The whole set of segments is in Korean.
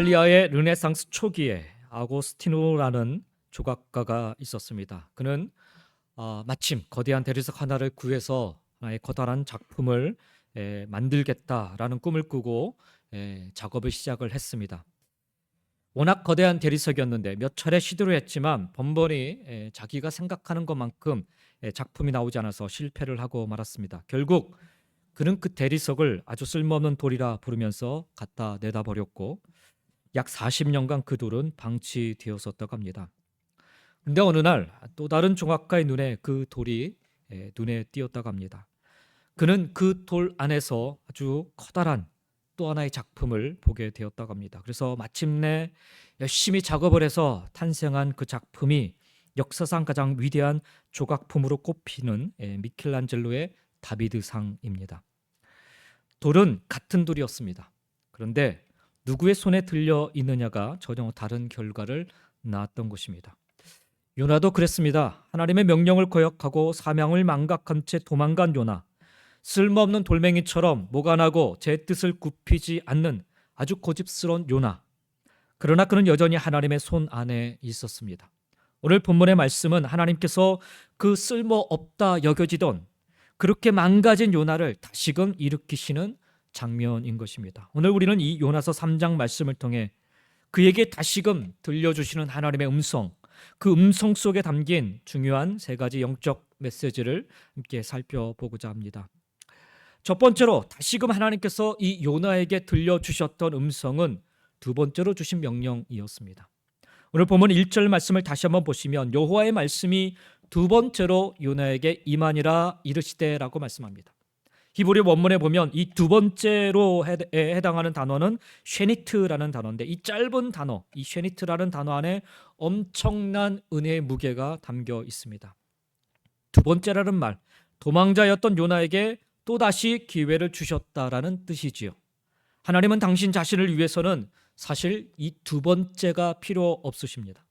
이탈리아의 르네상스 초기에 아고스티노라는 조각가가 있었습니다. 그는 마침 거대한 대리석 하나를 구해서 하나의 커다란 작품을 만들겠다라는 꿈을 꾸고 작업을 시작을 했습니다. 워낙 거대한 대리석이었는데 몇 차례 시도를 했지만 번번이 자기가 생각하는 것만큼 작품이 나오지 않아서 실패를 하고 말았습니다. 결국 그는 그 대리석을 아주 쓸모없는 돌이라 부르면서 갖다 내다 버렸고 약 40년간 그 돌은 방치되었었다고 합니다. 근데 어느 날 또 다른 종합가의 눈에 그 돌이 눈에 띄었다고 합니다. 그는 그 돌 안에서 아주 커다란 또 하나의 작품을 보게 되었다고 합니다. 그래서 마침내 열심히 작업을 해서 탄생한 그 작품이 역사상 가장 위대한 조각품으로 꼽히는 미켈란젤로의 다비드상입니다. 돌은 같은 돌이었습니다. 그런데 누구의 손에 들려 있느냐가 전혀 다른 결과를 낳았던 것입니다. 요나도 그랬습니다. 하나님의 명령을 거역하고 사명을 망각한 채 도망간 요나. 쓸모없는 돌멩이처럼 모관하고 제 뜻을 굽히지 않는 아주 고집스러운 요나. 그러나 그는 여전히 하나님의 손 안에 있었습니다. 오늘 본문의 말씀은 하나님께서 그 쓸모없다 여겨지던 그렇게 망가진 요나를 다시금 일으키시는 장면인 것입니다. 오늘 우리는 이 요나서 3장 말씀을 통해 그에게 다시금 들려주시는 하나님의 음성, 그 음성 속에 담긴 중요한 세 가지 영적 메시지를 함께 살펴보고자 합니다. 첫 번째로 다시금 하나님께서 이 요나에게 들려주셨던 음성은 두 번째로 주신 명령이었습니다. 오늘 본문 1절 말씀을 다시 한번 보시면 여호와의 말씀이 두 번째로 요나에게 임하니라 이르시되라고 말씀합니다. 히브리 원문에 보면 이 두 번째로 해당하는 단어는 쉐니트라는 단어인데 이 짧은 단어, 이 쉐니트라는 단어 안에 엄청난 은혜의 무게가 담겨 있습니다. 두 번째라는 말, 도망자였던 요나에게 또다시 기회를 주셨다라는 뜻이지요. 하나님은 당신 자신을 위해서는 사실 이 두 번째가 필요 없으십니다.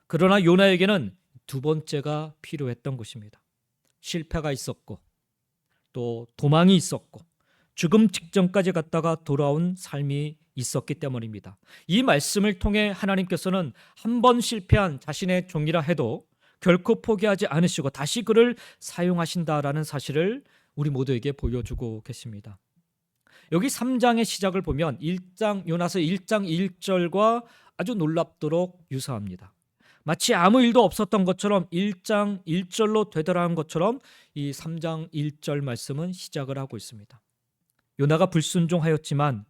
그러나 요나에게는 두 번째가 필요했던 것입니다. 실패가 있었고 또 도망이 있었고 죽음 직전까지 갔다가 돌아온 삶이 있었기 때문입니다. 이 말씀을 통해 하나님께서는 한 번 실패한 자신의 종이라 해도 결코 포기하지 않으시고 다시 그를 사용하신다라는 사실을 우리 모두에게 보여주고 계십니다. 여기 3장의 시작을 보면 요나서 1장 1절과 아주 놀랍도록 유사합니다. 마치 아무 일도 없었던 것처럼 1장 1절로 되돌아간 것처럼 이 3장 1절 말씀은 시작을 하고 있습니다. 요나가 불순종하였지만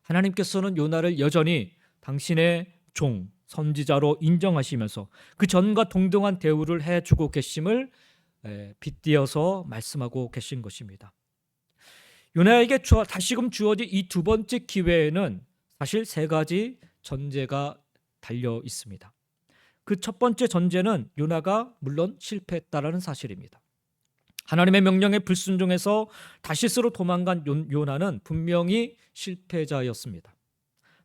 하나님께서는 요나를 여전히 당신의 종, 선지자로 인정하시면서 그 전과 동등한 대우를 해주고 계심을 빗대어서 말씀하고 계신 것입니다. 요나에게 다시금 주어진 이 두 번째 기회에는 사실 세 가지 전제가 달려 있습니다. 그 첫 번째 전제는 요나가 물론 실패했다라는 사실입니다. 하나님의 명령에 불순종해서 다시스로 도망간 요나는 분명히 실패자였습니다.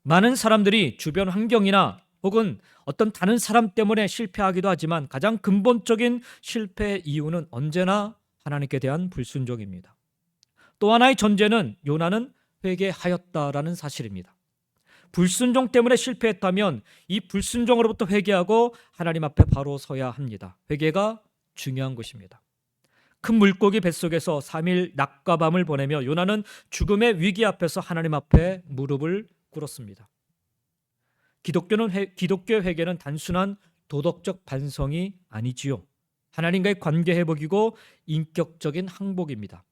많은 사람들이 주변 환경이나 혹은 어떤 다른 사람 때문에 실패하기도 하지만 가장 근본적인 실패의 이유는 언제나 하나님께 대한 불순종입니다. 또 하나의 전제는 요나는 회개하였다라는 사실입니다. 불순종 때문에 실패했다면 이 불순종으로부터 회개하고 하나님 앞에 바로 서야 합니다. 회개가 중요한 것입니다. 큰 물고기 뱃속에서 3일 낮과 밤을 보내며 요나는 죽음의 위기 앞에서 하나님 앞에 무릎을 꿇었습니다. 기독교의 회개는 단순한 도덕적 반성이 아니지요. 하나님과의 관계 회복이고 인격적인 항복입니다.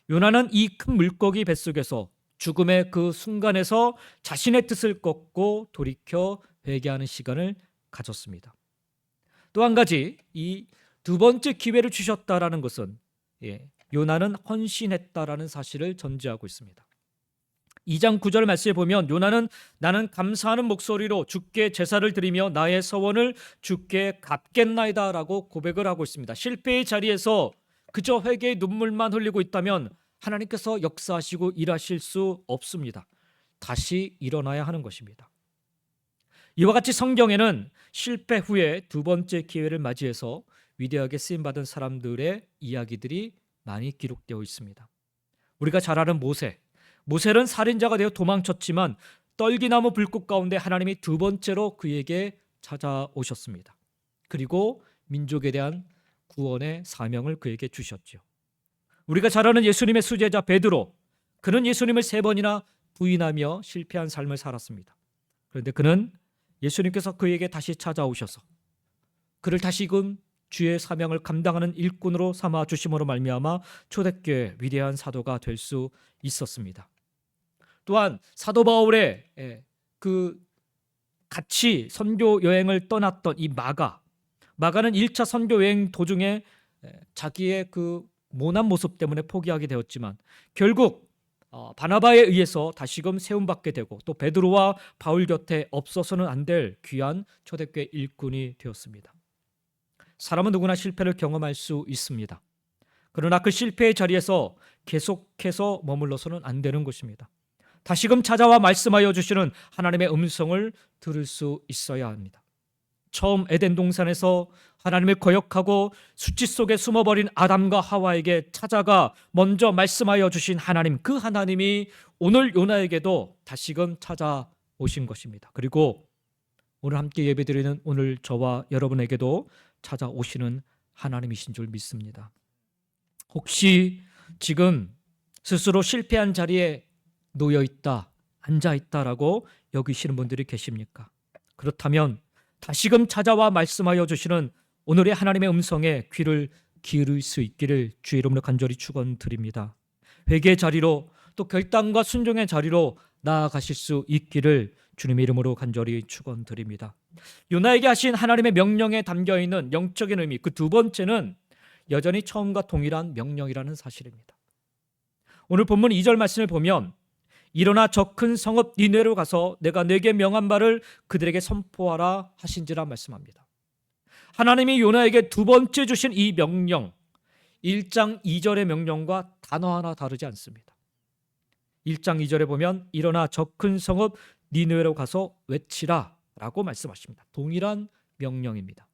요나는 이 큰 물고기 뱃속에서 죽음의 그 순간에서 자신의 뜻을 꺾고 돌이켜 회개하는 시간을 가졌습니다. 또 한 가지 이 두 번째 기회를 주셨다라는 것은 요나는 헌신했다라는 사실을 전제하고 있습니다. 2장 9절 말씀에 보면 요나는 나는 감사하는 목소리로 주께 제사를 드리며 나의 서원을 주께 갚겠나이다 라고 고백을 하고 있습니다. 실패의 자리에서 그저 회개의 눈물만 흘리고 있다면 하나님께서 역사하시고 일하실 수 없습니다. 다시 일어나야 하는 것입니다. 이와 같이 성경에는 실패 후에 두 번째 기회를 맞이해서 위대하게 쓰임받은 사람들의 이야기들이 많이 기록되어 있습니다. 우리가 잘 아는 모세는 살인자가 되어 도망쳤지만 떨기나무 불꽃 가운데 하나님이 두 번째로 그에게 찾아오셨습니다. 그리고 민족에 대한 구원의 사명을 그에게 주셨죠. 우리가 잘 아는 예수님의 수제자 베드로, 그는 예수님을 3번이나 부인하며 실패한 삶을 살았습니다. 그런데 그는 예수님께서 그에게 다시 찾아오셔서 그를 다시금 주의 사명을 감당하는 일꾼으로 삼아 주심으로 말미암아 초대교회 위대한 사도가 될 수 있었습니다. 또한 사도 바울의 그 같이 선교 여행을 떠났던 이 마가는 1차 선교 여행 도중에 자기의 그 모난 모습 때문에 포기하게 되었지만 결국 바나바에 의해서 다시금 세움받게 되고 또 베드로와 바울 곁에 없어서는 안 될 귀한 초대교회 일꾼이 되었습니다. 사람은 누구나 실패를 경험할 수 있습니다. 그러나 그 실패의 자리에서 계속해서 머물러서는 안 되는 것입니다. 다시금 찾아와 말씀하여 주시는 하나님의 음성을 들을 수 있어야 합니다. 처음 에덴 동산에서 하나님을 거역하고 수치 속에 숨어버린 아담과 하와에게 찾아가 먼저 말씀하여 주신 하나님, 그 하나님이 오늘 요나에게도 다시금 찾아오신 것입니다. 그리고 오늘 함께 예배드리는 오늘 저와 여러분에게도 찾아오시는 하나님이신 줄 믿습니다. 혹시 지금 스스로 실패한 자리에 놓여있다, 앉아있다라고 여기시는 분들이 계십니까? 그렇다면 다시금 찾아와 말씀하여 주시는 오늘의 하나님의 음성에 귀를 기울일 수 있기를 주의 이름으로 간절히 축원드립니다. 회개의 자리로 또 결단과 순종의 자리로 나아가실 수 있기를 주님의 이름으로 간절히 축원드립니다. 요나에게 하신 하나님의 명령에 담겨있는 영적인 의미, 그 두 번째는 여전히 처음과 동일한 명령이라는 사실입니다. 오늘 본문 2절 말씀을 보면 일어나 저 큰 성읍 니느웨로 가서 내가 네게 명한 바를 그들에게 선포하라 하신지라 말씀합니다. 하나님이 요나에게 두 번째 주신 이 명령, 1장 2절의 명령과 단어 하나 다르지 않습니다. 1장 2절에 보면 일어나 저 큰 성읍 니느웨로 가서 외치라 라고 말씀하십니다. 동일한 명령입니다.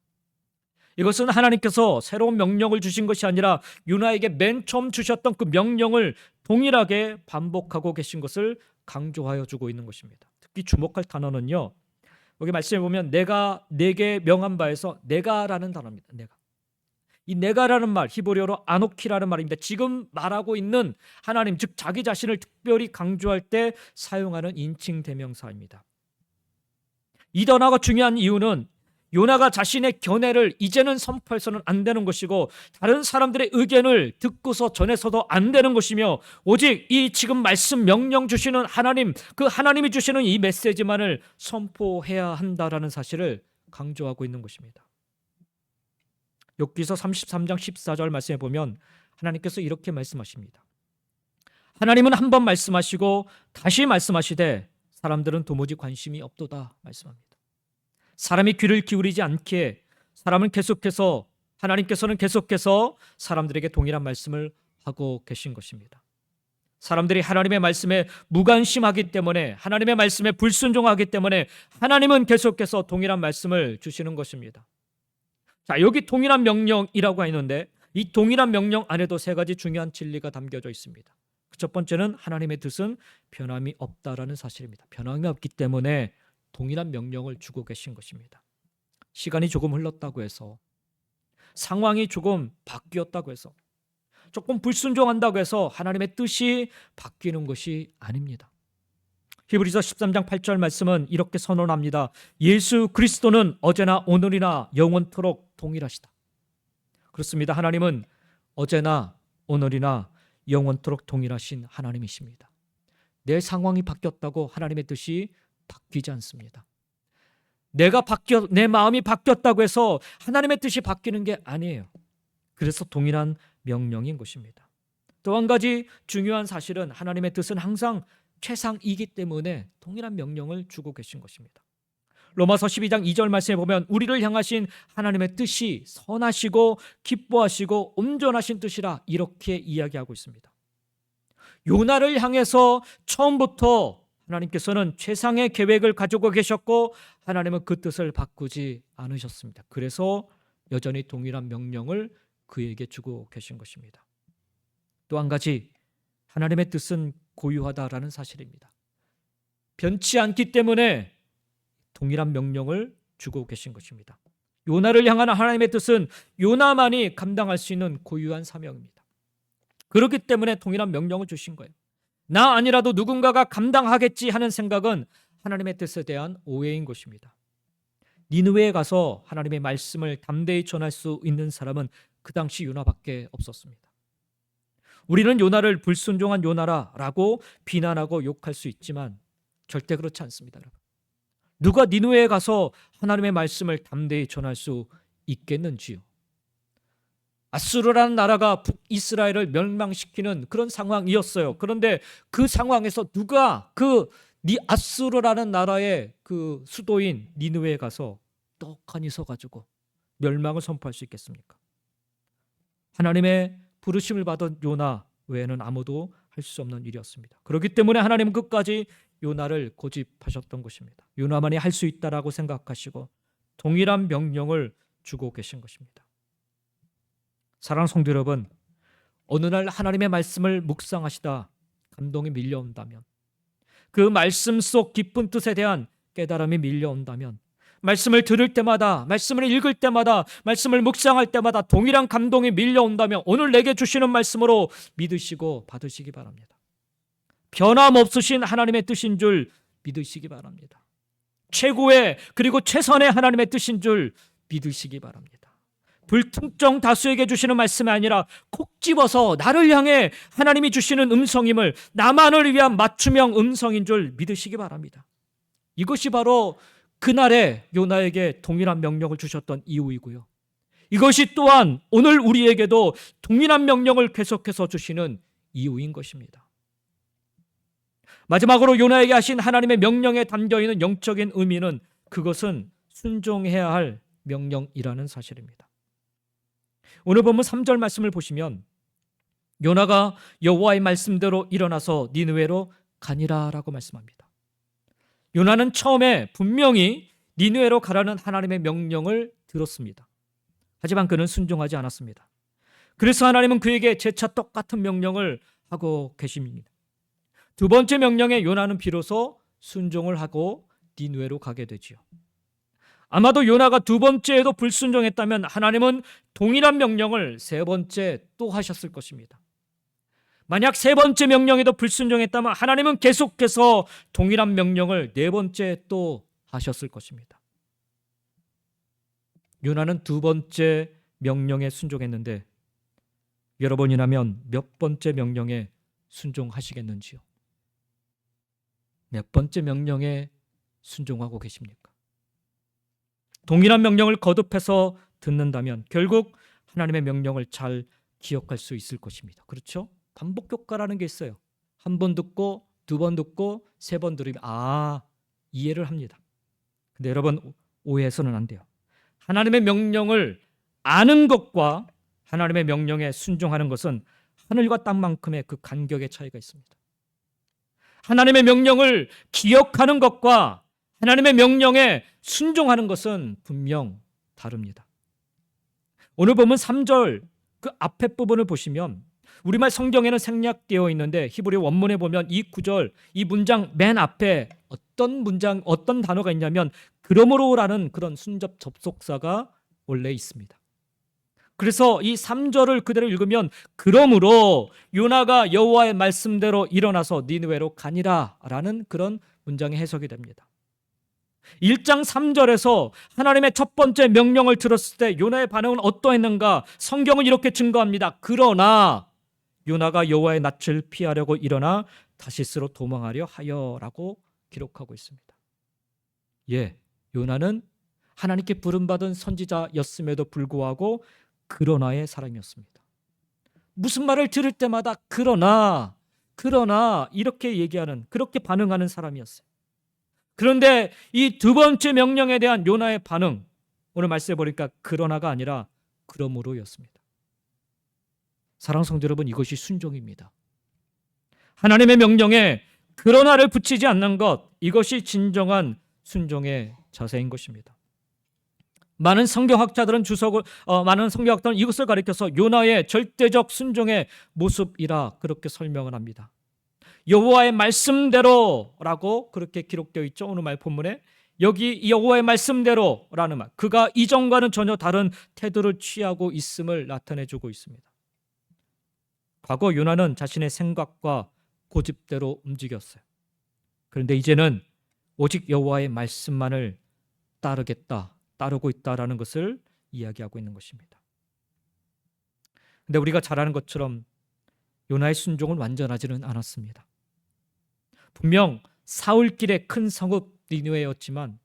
이것은 하나님께서 새로운 명령을 주신 것이 아니라 요나에게 맨 처음 주셨던 그 명령을 동일하게 반복하고 계신 것을 강조하여 주고 있는 것입니다. 특히 주목할 단어는요, 여기 말씀해 보면 내가 네게 명한 바에서 내가라는 단어입니다. 이 내가라는 말, 히브리어로 아노키라는 말입니다. 지금 말하고 있는 하나님, 즉 자기 자신을 특별히 강조할 때 사용하는 인칭 대명사입니다. 이 단어가 중요한 이유는 요나가 자신의 견해를 이제는 선포해서는 안 되는 것이고 다른 사람들의 의견을 듣고서 전해서도 안 되는 것이며 오직 이 지금 말씀 명령 주시는 하나님, 그 하나님이 주시는 이 메시지만을 선포해야 한다라는 사실을 강조하고 있는 것입니다. 욥기서 33장 14절 말씀에 보면 하나님께서 이렇게 말씀하십니다. 하나님은 한 번 말씀하시고 다시 말씀하시되 사람들은 도무지 관심이 없도다 말씀합니다. 사람이 귀를 기울이지 않게 하나님께서는 계속해서 사람들에게 동일한 말씀을 하고 계신 것입니다. 사람들이 하나님의 말씀에 무관심하기 때문에, 하나님의 말씀에 불순종하기 때문에 하나님은 계속해서 동일한 말씀을 주시는 것입니다. 자, 여기 동일한 명령이라고 했는데 이 동일한 명령 안에도 3가지 중요한 진리가 담겨져 있습니다. 첫 번째는 하나님의 뜻은 변함이 없다라는 사실입니다. 변함이 없기 때문에 동일한 명령을 주고 계신 것입니다. 시간이 조금 흘렀다고 해서, 상황이 조금 바뀌었다고 해서, 조금 불순종한다고 해서 하나님의 뜻이 바뀌는 것이 아닙니다. 히브리서 13장 8절 말씀은 이렇게 선언합니다. 예수 그리스도는 어제나 오늘이나 영원토록 동일하시다. 그렇습니다. 하나님은 어제나 오늘이나 영원토록 동일하신 하나님이십니다. 내 상황이 바뀌었다고 하나님의 뜻이 바뀌지 않습니다. 내 마음이 바뀌었다고 해서 하나님의 뜻이 바뀌는 게 아니에요. 그래서 동일한 명령인 것입니다. 또 한 가지 중요한 사실은 하나님의 뜻은 항상 최상이기 때문에 동일한 명령을 주고 계신 것입니다. 로마서 12장 2절 말씀에 보면 우리를 향하신 하나님의 뜻이 선하시고 기뻐하시고 온전하신 뜻이라 이렇게 이야기하고 있습니다. 요나를 향해서 처음부터 하나님께서는 최상의 계획을 가지고 계셨고 하나님은 그 뜻을 바꾸지 않으셨습니다. 그래서 여전히 동일한 명령을 그에게 주고 계신 것입니다. 또 한 가지, 하나님의 뜻은 고유하다라는 사실입니다. 변치 않기 때문에 동일한 명령을 주고 계신 것입니다. 요나를 향한 하나님의 뜻은 요나만이 감당할 수 있는 고유한 사명입니다. 그렇기 때문에 동일한 명령을 주신 거예요. 나 아니라도 누군가가 감당하겠지 하는 생각은 하나님의 뜻에 대한 오해인 것입니다. 니느웨에 가서 하나님의 말씀을 담대히 전할 수 있는 사람은 그 당시 요나밖에 없었습니다. 우리는 요나를 불순종한 요나라고 비난하고 욕할 수 있지만 절대 그렇지 않습니다. 누가 니느웨에 가서 하나님의 말씀을 담대히 전할 수 있겠는지요? 아수르라는 나라가 북이스라엘을 멸망시키는 그런 상황이었어요. 그런데 그 상황에서 누가 아수르라는 나라의 그 수도인 니느웨에 가서 떡하니 서가지고 멸망을 선포할 수 있겠습니까? 하나님의 부르심을 받은 요나 외에는 아무도 할 수 없는 일이었습니다. 그렇기 때문에 하나님은 끝까지 요나를 고집하셨던 것입니다. 요나만이 할 수 있다라고 생각하시고 동일한 명령을 주고 계신 것입니다. 사랑하는 성도 여러분, 어느 날 하나님의 말씀을 묵상하시다 감동이 밀려온다면, 그 말씀 속 깊은 뜻에 대한 깨달음이 밀려온다면, 말씀을 들을 때마다, 말씀을 읽을 때마다, 말씀을 묵상할 때마다 동일한 감동이 밀려온다면 오늘 내게 주시는 말씀으로 믿으시고 받으시기 바랍니다. 변함없으신 하나님의 뜻인 줄 믿으시기 바랍니다. 최고의 그리고 최선의 하나님의 뜻인 줄 믿으시기 바랍니다. 불특정 다수에게 주시는 말씀이 아니라 콕 집어서 나를 향해 하나님이 주시는 음성임을, 나만을 위한 맞춤형 음성인 줄 믿으시기 바랍니다. 이것이 바로 그날에 요나에게 동일한 명령을 주셨던 이유이고요. 이것이 또한 오늘 우리에게도 동일한 명령을 계속해서 주시는 이유인 것입니다. 마지막으로 요나에게 하신 하나님의 명령에 담겨있는 영적인 의미는 그것은 순종해야 할 명령이라는 사실입니다. 오늘 본문 3절 말씀을 보시면 요나가 여호와의 말씀대로 일어나서 니느웨로 가니라 라고 말씀합니다. 요나는 처음에 분명히 니느웨로 가라는 하나님의 명령을 들었습니다. 하지만 그는 순종하지 않았습니다. 그래서 하나님은 그에게 재차 똑같은 명령을 하고 계십니다. 두 번째 명령에 요나는 비로소 순종을 하고 니느웨로 가게 되지요. 아마도 요나가 두 번째에도 불순종했다면 하나님은 동일한 명령을 세 번째 또 하셨을 것입니다. 만약 세 번째 명령에도 불순종했다면 하나님은 계속해서 동일한 명령을 네 번째 또 하셨을 것입니다. 요나는 두 번째 명령에 순종했는데 여러분이라면 몇 번째 명령에 순종하시겠는지요? 몇 번째 명령에 순종하고 계십니까? 동일한 명령을 거듭해서 듣는다면 결국 하나님의 명령을 잘 기억할 수 있을 것입니다. 그렇죠? 반복 효과라는 게 있어요. 한 번 듣고 두 번 듣고 세 번 들으면 이해를 합니다. 근데 여러분 오해해서는 안 돼요. 하나님의 명령을 아는 것과 하나님의 명령에 순종하는 것은 하늘과 땅만큼의 그 간격의 차이가 있습니다. 하나님의 명령을 기억하는 것과 하나님의 명령에 순종하는 것은 분명 다릅니다. 오늘 보면 3절 그 앞에 부분을 보시면 우리말 성경에는 생략되어 있는데 히브리 원문에 보면 이 구절, 이 문장 맨 앞에 어떤 단어가 있냐면 그러므로라는 그런 순접 접속사가 원래 있습니다. 그래서 이 3절을 그대로 읽으면 그러므로 요나가 여호와의 말씀대로 일어나서 니느웨로 가니라 라는 그런 문장의 해석이 됩니다. 1장 3절에서 하나님의 첫 번째 명령을 들었을 때 요나의 반응은 어떠했는가? 성경은 이렇게 증거합니다. 그러나 요나가 여호와의 낯을 피하려고 일어나 다시스로 도망하려 하여라고 기록하고 있습니다. 요나는 하나님께 부름받은 선지자였음에도 불구하고 그러나의 사람이었습니다. 무슨 말을 들을 때마다 그러나 이렇게 얘기하는, 그렇게 반응하는 사람이었어요. 그런데 이 두 번째 명령에 대한 요나의 반응, 오늘 말씀해 보니까 그러나가 아니라 그러므로였습니다. 사랑하는 성도 여러분, 이것이 순종입니다. 하나님의 명령에 그러나를 붙이지 않는 것, 이것이 진정한 순종의 자세인 것입니다. 많은 성경학자들은 이것을 가리켜서 요나의 절대적 순종의 모습이라 그렇게 설명을 합니다. 여호와의 말씀대로라고 그렇게 기록되어 있죠. 오늘 말 본문에 여기 여호와의 말씀대로라는 말, 그가 이전과는 전혀 다른 태도를 취하고 있음을 나타내주고 있습니다. 과거 요나는 자신의 생각과 고집대로 움직였어요. 그런데 이제는 오직 여호와의 말씀만을 따르고 있다라는 것을 이야기하고 있는 것입니다. 근데 우리가 잘 아는 것처럼 요나의 순종은 완전하지는 않았습니다. 분명 사울길의 큰 성읍 니느웨였지만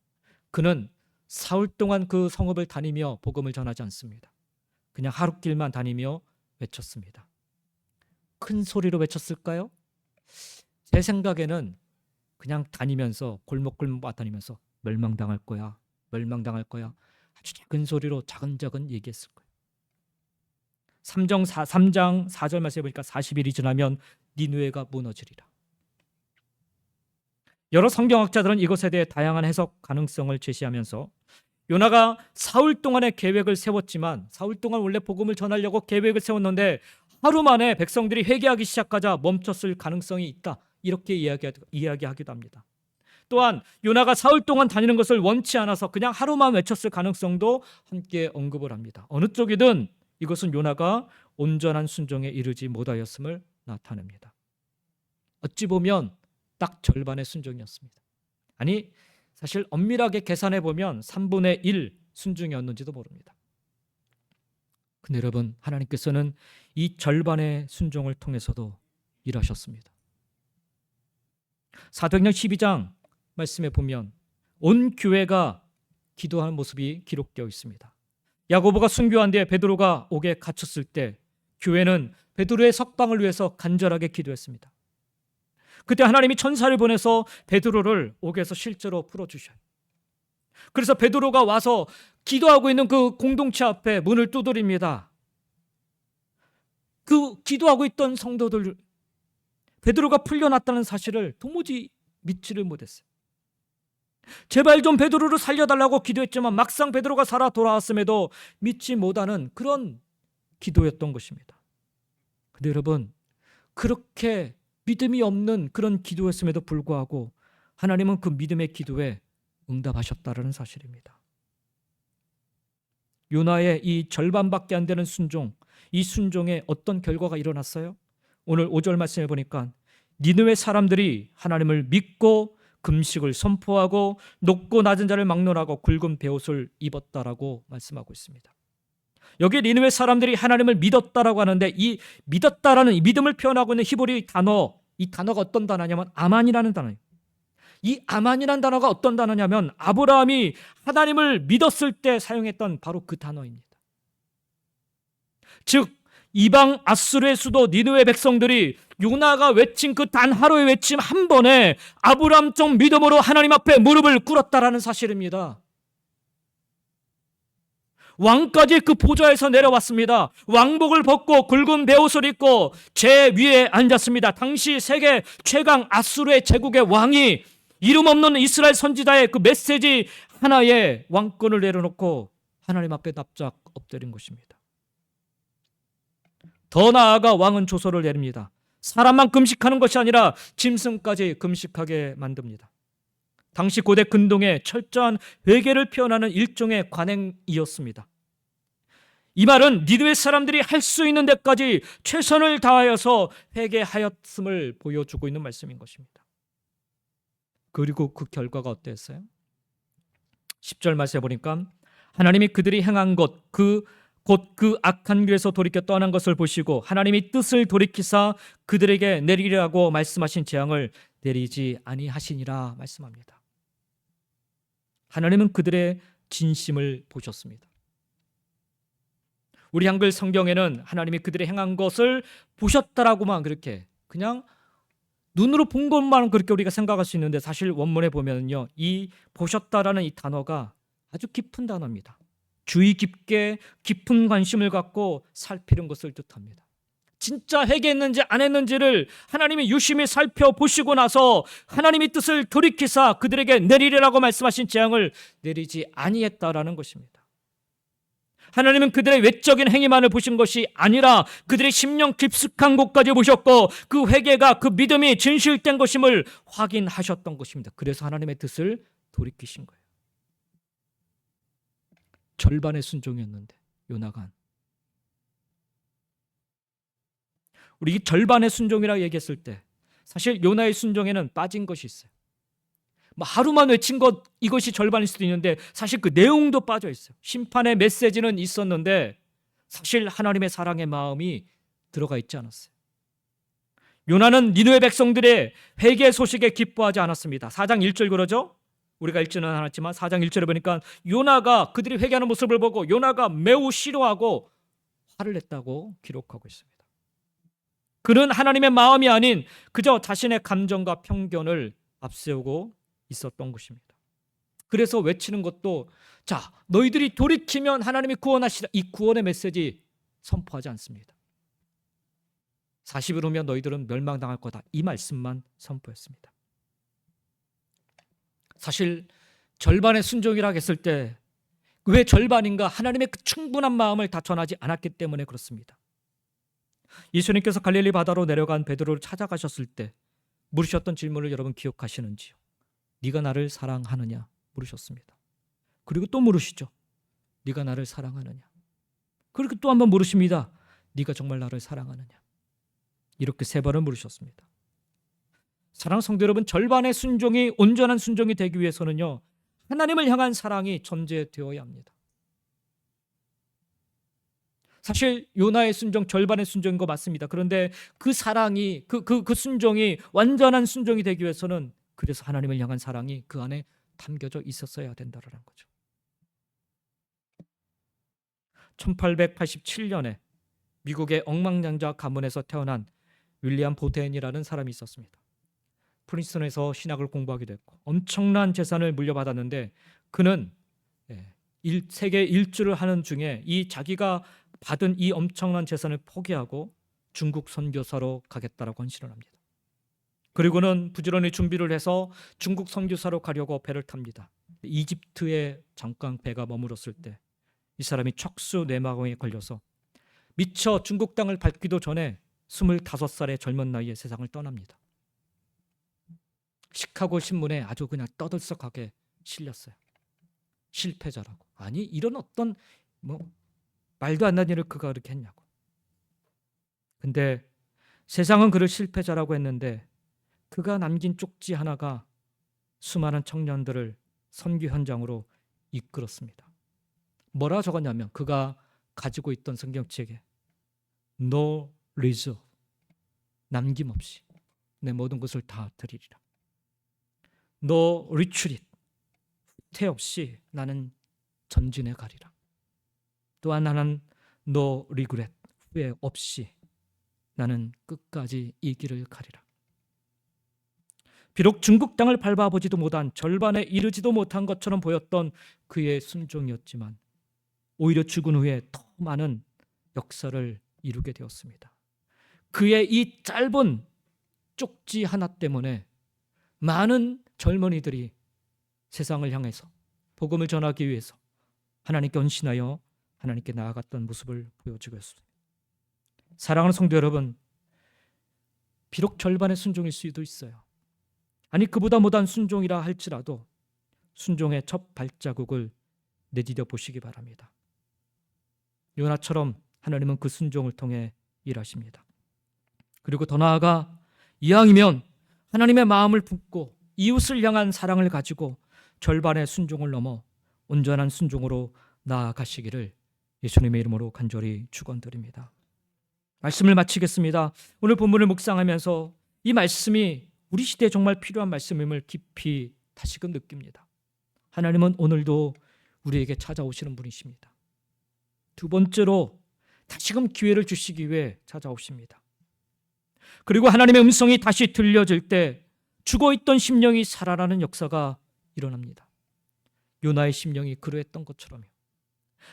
그는 사흘 동안 그 성읍을 다니며 복음을 전하지 않습니다. 그냥 하룻길만 다니며 외쳤습니다. 큰 소리로 외쳤을까요? 제 생각에는 그냥 다니면서 골목골목 다니면서 멸망당할 거야, 멸망당할 거야, 아주 작은 소리로 차근차근 얘기했을 거예요. 3장 4절 말씀해 보니까 40일이 지나면 니느웨가 무너지리라. 여러 성경학자들은 이것에 대해 다양한 해석 가능성을 제시하면서 요나가 사흘 동안의 계획을 세웠지만, 사흘 동안 원래 복음을 전하려고 계획을 세웠는데 하루 만에 백성들이 회개하기 시작하자 멈췄을 가능성이 있다, 이렇게 이야기하기도 합니다. 또한 요나가 사흘 동안 다니는 것을 원치 않아서 그냥 하루만 외쳤을 가능성도 함께 언급을 합니다. 어느 쪽이든 이것은 요나가 온전한 순종에 이르지 못하였음을 나타냅니다. 어찌 보면 딱 절반의 순종이었습니다. 아니, 사실 엄밀하게 계산해 보면 3분의 1 순종이었는지도 모릅니다. 근데 여러분, 하나님께서는 이 절반의 순종을 통해서도 일하셨습니다. 사도행전 12장 말씀에 보면 온 교회가 기도하는 모습이 기록되어 있습니다. 야고보가 순교한 뒤에 베드로가 옥에 갇혔을 때 교회는 베드로의 석방을 위해서 간절하게 기도했습니다. 그때 하나님이 천사를 보내서 베드로를 옥에서 실제로 풀어주셔요. 그래서 베드로가 와서 기도하고 있는 그 공동체 앞에 문을 두드립니다. 그 기도하고 있던 성도들, 베드로가 풀려났다는 사실을 도무지 믿지를 못했어요. 제발 좀 베드로를 살려달라고 기도했지만 막상 베드로가 살아 돌아왔음에도 믿지 못하는 그런 기도였던 것입니다. 근데 여러분, 그렇게 믿음이 없는 그런 기도였음에도 불구하고 하나님은 그 믿음의 기도에 응답하셨다는 사실입니다. 요나의 이 절반밖에 안 되는 순종, 이 순종에 어떤 결과가 일어났어요? 오늘 5절 말씀해 보니까 니느웨 사람들이 하나님을 믿고 금식을 선포하고 높고 낮은 자를 막론하고 굵은 베옷을 입었다라고 말씀하고 있습니다. 여기 니느웨 사람들이 하나님을 믿었다라고 하는데 이 믿었다라는 이 믿음을 표현하고 있는 히브리 단어, 이 단어가 어떤 단어냐면 아만이라는 단어예요. 이 아만이라는 단어가 어떤 단어냐면 아브라함이 하나님을 믿었을 때 사용했던 바로 그 단어입니다. 즉 이방 아수르의 수도 니느웨 백성들이 요나가 외친 그 단 하루의 외침 한 번에 아브라함적 믿음으로 하나님 앞에 무릎을 꿇었다라는 사실입니다. 왕까지 그 보좌에서 내려왔습니다. 왕복을 벗고 굵은 베옷을 입고 제 위에 앉았습니다. 당시 세계 최강 아수르의 제국의 왕이 이름 없는 이스라엘 선지자의 그 메시지 하나에 왕권을 내려놓고 하나님 앞에 납작 엎드린 것입니다. 더 나아가 왕은 조서를 내립니다. 사람만 금식하는 것이 아니라 짐승까지 금식하게 만듭니다. 당시 고대 근동의 철저한 회개를 표현하는 일종의 관행이었습니다. 이 말은 니느웨 사람들이 할 수 있는 데까지 최선을 다하여서 회개하였음을 보여주고 있는 말씀인 것입니다. 그리고 그 결과가 어땠어요? 10절 말씀해 보니까 하나님이 그들이 행한 것, 곧 그 악한 길에서 돌이켜 떠난 것을 보시고 하나님이 뜻을 돌이키사 그들에게 내리라고 말씀하신 재앙을 내리지 아니하시니라 말씀합니다. 하나님은 그들의 진심을 보셨습니다. 우리 한글 성경에는 하나님이 그들이 행한 것을 보셨다라고만 그렇게 그냥 눈으로 본 것만 그렇게 우리가 생각할 수 있는데 사실 원문에 보면요, 이 보셨다라는 이 단어가 아주 깊은 단어입니다. 주의 깊게 깊은 관심을 갖고 살피는 것을 뜻합니다. 진짜 회개했는지 안 했는지를 하나님이 유심히 살펴보시고 나서 하나님의 뜻을 돌이키사 그들에게 내리라고 말씀하신 재앙을 내리지 아니했다라는 것입니다. 하나님은 그들의 외적인 행위만을 보신 것이 아니라 그들의 심령 깊숙한 곳까지 보셨고 그 회개가, 그 믿음이 진실된 것임을 확인하셨던 것입니다. 그래서 하나님의 뜻을 돌이키신 거예요. 절반의 순종이었는데 요나가, 우리 이 절반의 순종이라고 얘기했을 때 사실 요나의 순종에는 빠진 것이 있어요. 뭐 하루만 외친 것, 이것이 절반일 수도 있는데 사실 그 내용도 빠져 있어요. 심판의 메시지는 있었는데 사실 하나님의 사랑의 마음이 들어가 있지 않았어요. 요나는 니느웨 백성들의 회개 소식에 기뻐하지 않았습니다. 4장 1절 그러죠? 우리가 읽지는 않았지만 4장 1절에 보니까 요나가, 그들이 회개하는 모습을 보고 요나가 매우 싫어하고 화를 냈다고 기록하고 있습니다. 그는 하나님의 마음이 아닌 그저 자신의 감정과 편견을 앞세우고 있었던 것입니다. 그래서 외치는 것도, 자, 너희들이 돌이키면 하나님이 구원하시라, 이 구원의 메시지 선포하지 않습니다. 40일 후면 너희들은 멸망당할 거다, 이 말씀만 선포했습니다. 사실 절반의 순종이라고 했을 때 왜 절반인가? 하나님의 그 충분한 마음을 다 전하지 않았기 때문에 그렇습니다. 예수님께서 갈릴리 바다로 내려간 베드로를 찾아가셨을 때 물으셨던 질문을 여러분 기억하시는지요? 네가 나를 사랑하느냐 물으셨습니다. 그리고 또 물으시죠. 네가 나를 사랑하느냐. 그리고 또 한 번 물으십니다. 네가 정말 나를 사랑하느냐. 이렇게 3번을 물으셨습니다. 사랑하는 성도 여러분, 절반의 순종이 온전한 순종이 되기 위해서는요, 하나님을 향한 사랑이 전제되어야 합니다. 사실 요나의 순종 절반의 순종인 거 맞습니다. 그런데 그 사랑이, 그 순종이 완전한 순종이 되기 위해서는 그래서 하나님을 향한 사랑이 그 안에 담겨져 있었어야 된다는 거죠. 1887년에 미국의 억만장자 가문에서 태어난 윌리엄 보덴이라는 사람이 있었습니다. 프린스턴에서 신학을 공부하기도 했고 엄청난 재산을 물려받았는데 그는 세계 일주를 하는 중에 이 자기가 받은 이 엄청난 재산을 포기하고 중국 선교사로 가겠다라고 헌신을 합니다. 그리고는 부지런히 준비를 해서 중국 선교사로 가려고 배를 탑니다. 이집트에 잠깐 배가 머물렀을 때 이 사람이 척수 뇌막염에 걸려서 미처 중국 땅을 밟기도 전에 25살의 젊은 나이에 세상을 떠납니다. 시카고 신문에 아주 그냥 떠들썩하게 실렸어요. 실패자라고. 아니, 이런 어떤 말도 안 되는 일을 그가 그렇게 했냐고. 근데 세상은 그를 실패자라고 했는데 그가 남긴 쪽지 하나가 수많은 청년들을 선교 현장으로 이끌었습니다. 뭐라 적었냐면 그가 가지고 있던 성경책에 No reserve, 남김없이 내 모든 것을 다 드리리라. No retreat, 후퇴 없이 나는 전진해 가리라. 또한 나는 No regret, 후회 없이 나는 끝까지 이 길을 가리라. 비록 중국 땅을 밟아보지도 못한, 절반에 이르지도 못한 것처럼 보였던 그의 순종이었지만 오히려 죽은 후에 더 많은 역사를 이루게 되었습니다. 그의 이 짧은 쪽지 하나 때문에 많은 젊은이들이 세상을 향해서 복음을 전하기 위해서 하나님께 헌신하여 하나님께 나아갔던 모습을 보여주고 있습니다. 사랑하는 성도 여러분, 비록 절반의 순종일 수도 있어요. 아니, 그보다 못한 순종이라 할지라도 순종의 첫 발자국을 내디뎌 보시기 바랍니다. 요나처럼 하나님은 그 순종을 통해 일하십니다. 그리고 더 나아가 이왕이면 하나님의 마음을 품고 이웃을 향한 사랑을 가지고 절반의 순종을 넘어 온전한 순종으로 나아가시기를 예수님의 이름으로 간절히 축원드립니다. 말씀을 마치겠습니다. 오늘 본문을 묵상하면서 이 말씀이 우리 시대에 정말 필요한 말씀임을 깊이 다시금 느낍니다. 하나님은 오늘도 우리에게 찾아오시는 분이십니다. 두 번째로 다시금 기회를 주시기 위해 찾아오십니다. 그리고 하나님의 음성이 다시 들려질 때 죽어있던 심령이 살아나는 역사가 일어납니다. 요나의 심령이 그러했던 것처럼요.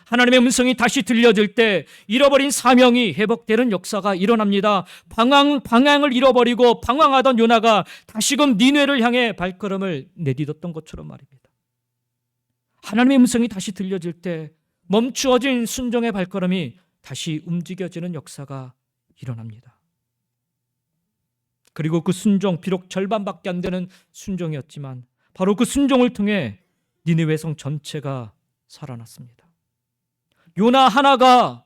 하나님의 음성이 다시 들려질 때 잃어버린 사명이 회복되는 역사가 일어납니다. 방향을 잃어버리고 방황하던 요나가 다시금 니느웨를 향해 발걸음을 내딛었던 것처럼 말입니다. 하나님의 음성이 다시 들려질 때 멈추어진 순종의 발걸음이 다시 움직여지는 역사가 일어납니다. 그리고 그 순종, 비록 절반밖에 안 되는 순종이었지만 바로 그 순종을 통해 니느웨 성 전체가 살아났습니다. 요나 하나가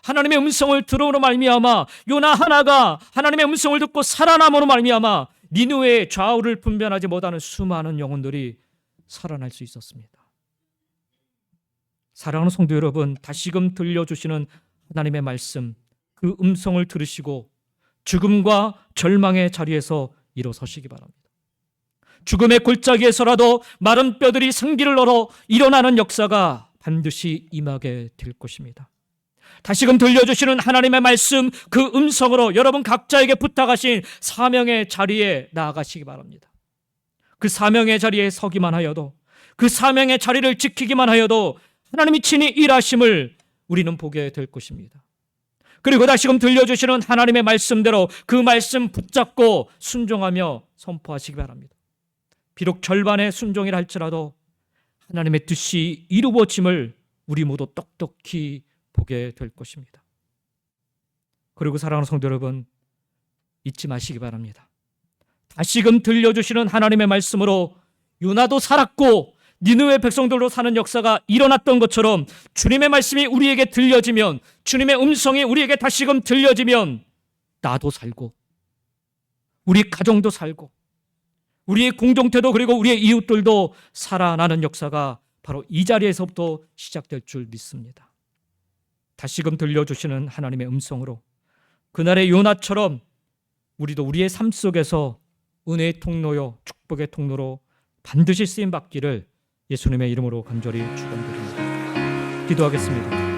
하나님의 음성을 들음으로 말미암아, 요나 하나가 하나님의 음성을 듣고 살아남으로 말미암아 니느웨의 좌우를 분별하지 못하는 수많은 영혼들이 살아날 수 있었습니다. 사랑하는 성도 여러분, 다시금 들려주시는 하나님의 말씀, 그 음성을 들으시고 죽음과 절망의 자리에서 일어서시기 바랍니다. 죽음의 골짜기에서라도 마른 뼈들이 생기를 얻어 일어나는 역사가 반드시 임하게 될 것입니다. 다시금 들려주시는 하나님의 말씀, 그 음성으로 여러분 각자에게 부탁하신 사명의 자리에 나아가시기 바랍니다. 그 사명의 자리에 서기만 하여도, 그 사명의 자리를 지키기만 하여도 하나님이 친히 일하심을 우리는 보게 될 것입니다. 그리고 다시금 들려주시는 하나님의 말씀대로 그 말씀 붙잡고 순종하며 선포하시기 바랍니다. 비록 절반의 순종이라 할지라도 하나님의 뜻이 이루어짐을 우리 모두 똑똑히 보게 될 것입니다. 그리고 사랑하는 성도 여러분, 잊지 마시기 바랍니다. 다시금 들려주시는 하나님의 말씀으로 요나도 살았고 니느웨 백성들로 사는 역사가 일어났던 것처럼 주님의 말씀이 우리에게 들려지면, 주님의 음성이 우리에게 다시금 들려지면 나도 살고 우리 가정도 살고 우리의 공동체도 그리고 우리의 이웃들도 살아나는 역사가 바로 이 자리에서부터 시작될 줄 믿습니다. 다시금 들려주시는 하나님의 음성으로 그날의 요나처럼 우리도 우리의 삶 속에서 은혜의 통로요 축복의 통로로 반드시 쓰임받기를 예수님의 이름으로 간절히 축원드립니다. 기도하겠습니다.